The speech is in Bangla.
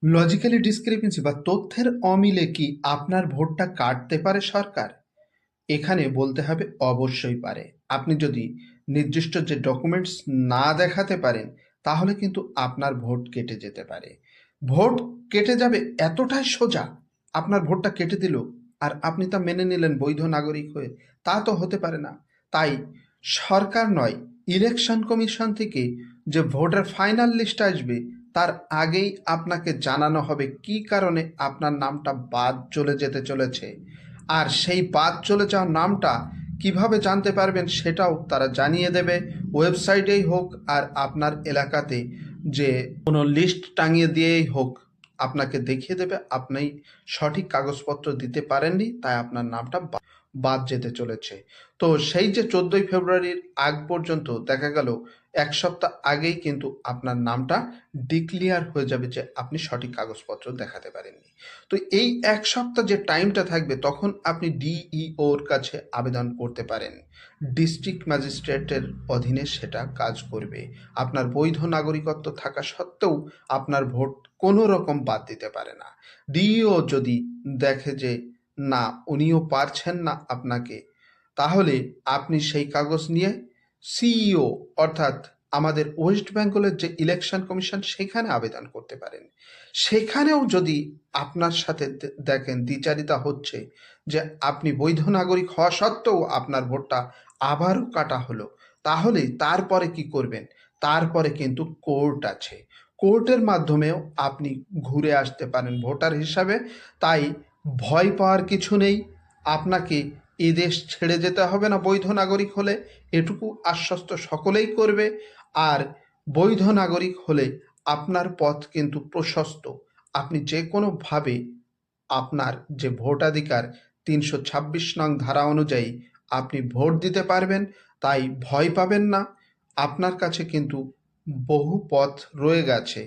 লজিক্যালি ডিসক্রিপেন্সি বা তথ্যের অমিলে কি আপনার ভোটটা কাটতে পারে সরকার? এখানে বলতে হবে অবশ্যই পারে। আপনি যদি নির্দিষ্ট যে ডকুমেন্টস না দেখাতে পারেন, তাহলে কিন্তু আপনার ভোট কেটে যেতে পারে। ভোট কেটে যাবে এতটাই সোজা, আপনার ভোটটা কেটে দিল আর আপনি তা মেনে নিলেন বৈধ নাগরিক হয়ে, তা তো হতে পারে না। তাই সরকার নয়, ইলেকশন কমিশন থেকে যে ভোটার ফাইনাল লিস্ট আসবে, তার আগেই আপনাকে জানানো হবে কি কারণে আপনার নামটা বাদ চলে যেতে চলেছে। আর সেই বাদ চলে যাওয়া নামটা কিভাবে জানতে পারবেন সেটাও তারা জানিয়ে দেবে, ওয়েবসাইটেই হোক আর আপনার এলাকাতে যে কোনো লিস্ট টাঙিয়ে দিয়েই হোক, আপনাকে দেখিয়ে দেবে আপনি সঠিক কাগজপত্র দিতে পারেননি, তাই আপনার নামটা বাদ যেতে চলেছে। তো সেই যে 14ই ফেব্রুয়ারির আগ পর্যন্ত দেখা গেল 1 সপ্তাহ আগেই কিন্তু আপনার নামটা ডিক্লিয়ার হয়ে যাবে যে আপনি সঠিক কাগজপত্র দেখাতে পারেননি। তো এই 1 সপ্তাহ যে টাইমটা থাকবে, তখন আপনি ডিইওর কাছে আবেদন করতে পারেন। ডিস্ট্রিক্ট ম্যাজিস্ট্রেটের অধীনে সেটা কাজ করবে। আপনার বৈধ নাগরিকত্ব থাকা সত্ত্বেও আপনার ভোট কোনো রকম বাদ দিতে পারে না। ডিইও যদি দেখে যে না, উনিও পারছেন না আপনাকে, তাহলে আপনি সেই কাগজ নিয়ে সিইও অর্থাৎ আমাদের ওয়েস্ট বেঙ্গলের যে ইলেকশন কমিশন, সেখানে আবেদন করতে পারেন। সেখানেও যদি আপনার সাথে দেখেন দ্বিচারিতা হচ্ছে, যে আপনি বৈধ নাগরিক হওয়া সত্ত্বেও আপনার ভোটটা আবারও কাটা হলো, তাহলে তারপরে কি করবেন? তারপরে কিন্তু কোর্ট আছে। কোর্টের মাধ্যমেও আপনি ঘুরে আসতে পারেন ভোটার হিসাবে। তাই ভয় পাওয়ার কিছু নেই। আপনাকে এ দেশ ছেড়ে যেতে হবে না বৈধ নাগরিক হলে, এটুকু আশ্বস্ত সকলেই করবে। আর বৈধ নাগরিক হলে আপনার পথ কিন্তু প্রশস্ত। আপনি যে কোনোভাবে আপনার যে ভোটাধিকার ৩২৬ নং ধারা অনুযায়ী আপনি ভোট দিতে পারবেন। তাই ভয় পাবেন না। আপনার কাছে কিন্তু বহু পথ রয়ে গেছে।